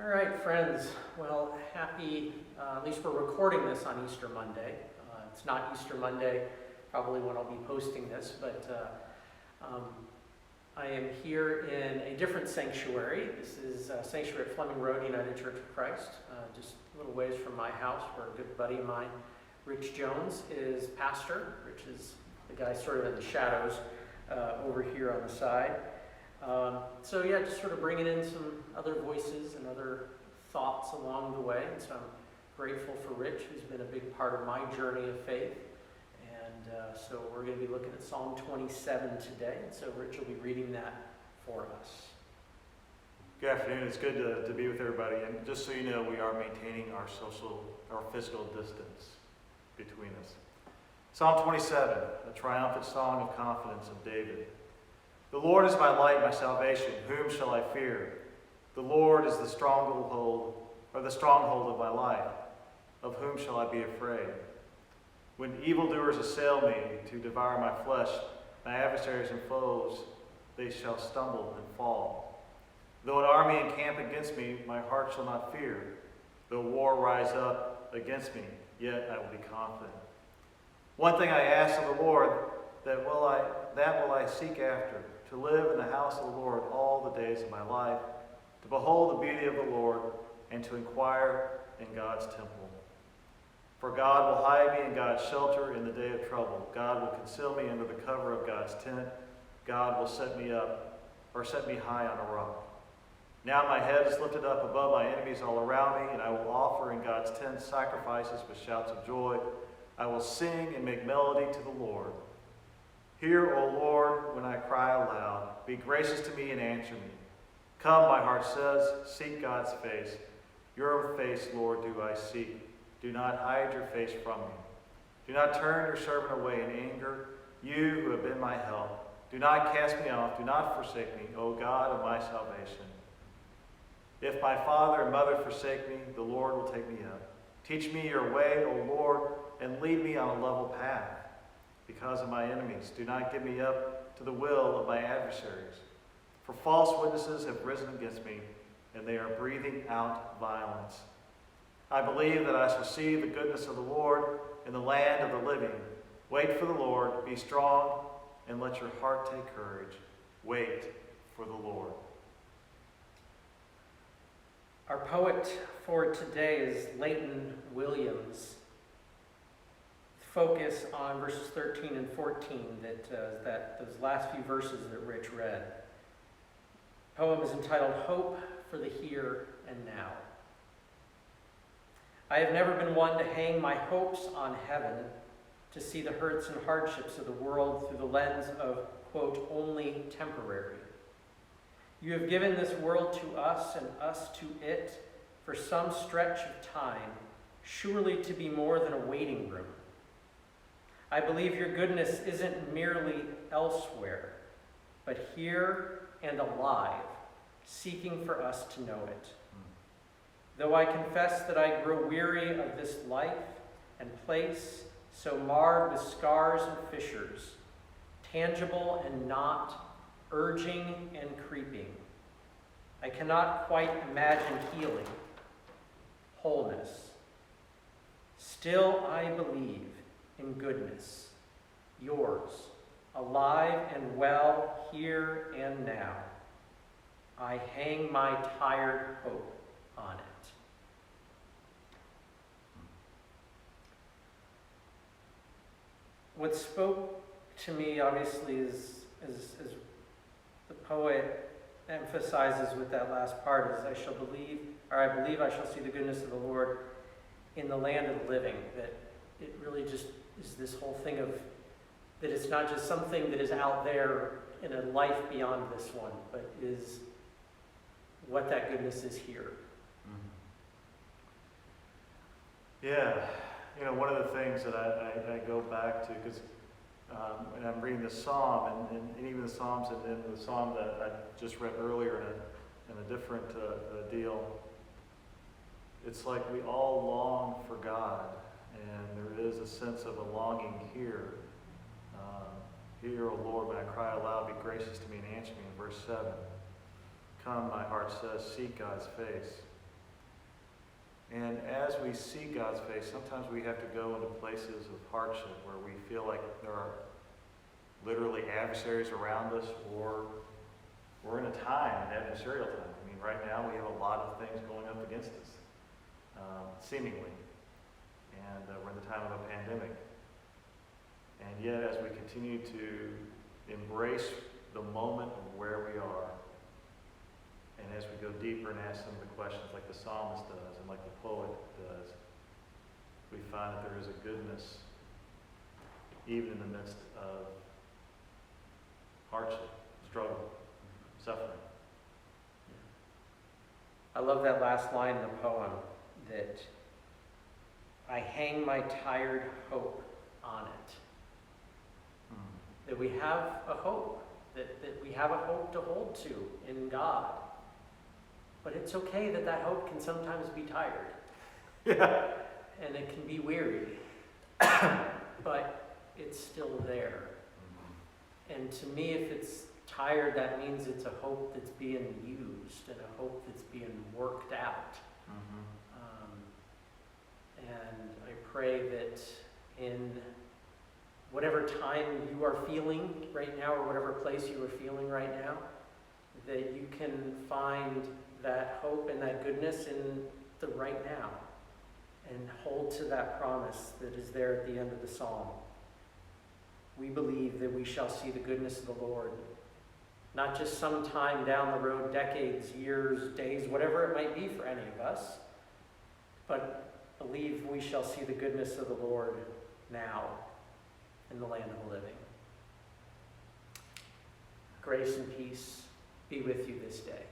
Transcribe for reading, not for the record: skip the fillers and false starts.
All right, friends. Well, at least we're recording this on Easter Monday. It's not Easter Monday, probably when I'll be posting this, but I am here in a different sanctuary. This is Sanctuary at Fleming Road, United Church of Christ, just a little ways from my house, where a good buddy of mine, Rich Jones, is pastor. Rich is the guy sort of in the shadows over here on the side. Just sort of bringing in some other voices and other thoughts along the way. And so I'm grateful for Rich, who's been a big part of my journey of faith. And so we're going to be looking at Psalm 27 today. And so Rich will be reading that for us. Good afternoon. It's good to be with everybody. And just so you know, we are maintaining our physical distance between us. Psalm 27, a triumphant song of confidence of David. The Lord is my light, my salvation. Whom shall I fear? The Lord is the stronghold of my life. Of whom shall I be afraid? When evildoers assail me to devour my flesh, my adversaries and foes, they shall stumble and fall. Though an army encamp against me, my heart shall not fear. Though war rise up against me, yet I will be confident. One thing I ask of the Lord, that will I seek after, to live in the house of the Lord all the days of my life, to behold the beauty of the Lord, and to inquire in God's temple. For God will hide me in God's shelter in the day of trouble. God will conceal me under the cover of God's tent. God will set me high on a rock. Now my head is lifted up above my enemies all around me, and I will offer in God's tent sacrifices with shouts of joy. I will sing and make melody to the Lord. Hear, O Lord, when I cry aloud. Be gracious to me and answer me. Come, my heart says, seek God's face. Your face, Lord, do I seek. Do not hide your face from me. Do not turn your servant away in anger, you who have been my help. Do not cast me off. Do not forsake me, O God of my salvation. If my father and mother forsake me, the Lord will take me up. Teach me your way, O Lord, and lead me on a level path. Because of my enemies, do not give me up to the will of my adversaries. For false witnesses have risen against me, and they are breathing out violence. I believe that I shall see the goodness of the Lord in the land of the living. Wait for the Lord, be strong, and let your heart take courage. Wait for the Lord. Our poet for today is Leighton Williams. Focus on verses 13 and 14, those last few verses that Rich read. The poem is entitled Hope for the Here and Now. I have never been one to hang my hopes on heaven, to see the hurts and hardships of the world through the lens of, quote, only temporary. You have given this world to us and us to it for some stretch of time, surely to be more than a waiting room. I believe your goodness isn't merely elsewhere, but here and alive, seeking for us to know it. Though I confess that I grow weary of this life and place, so marred with scars and fissures, tangible and not, urging and creeping, I cannot quite imagine healing, wholeness. Still I believe in goodness, yours, alive and well here and now. I hang my tired hope on it. What spoke to me, obviously, is the poet emphasizes with that last part, is I believe I shall see the goodness of the Lord in the land of the living. That it really just is this whole thing of that it's not just something that is out there in a life beyond this one, but is what that goodness is here. Yeah, one of the things that I go back to, because when I'm reading this psalm, and even the psalms, and the psalm that I just read earlier in a different deal, it's like we all long for God, and there is a sense of a longing here. Hear, O Lord, when I cry aloud, be gracious to me and answer me, in verse 7. Come, my heart says, seek God's face. And as we see God's face, sometimes we have to go into places of hardship where we feel like there are literally adversaries around us, or we're in a time, an adversarial time. I mean, right now we have a lot of things going up against us, seemingly. And we're in the time of a pandemic. And yet, as we continue to embrace the moment of where we are, and as we go deeper and ask some of the questions like the psalmist does and like the poet does, we find that there is a goodness even in the midst of hardship, struggle, suffering. I love that last line in the poem, that I hang my tired hope on it. That we have a hope, that we have a hope to hold to in God. But it's okay that that hope can sometimes be tired. Yeah. And it can be weary. But it's still there. And to me, if it's tired, that means it's a hope that's being used and a hope that's being worked out. And I pray that in whatever time you are feeling right now, or whatever place you are feeling right now, that you can find that hope and that goodness in the right now, and hold to that promise that is there at the end of the psalm. We believe that we shall see the goodness of the Lord, not just sometime down the road, decades, years, days, whatever it might be for any of us, but believe we shall see the goodness of the Lord now in the land of the living. Grace and peace be with you this day.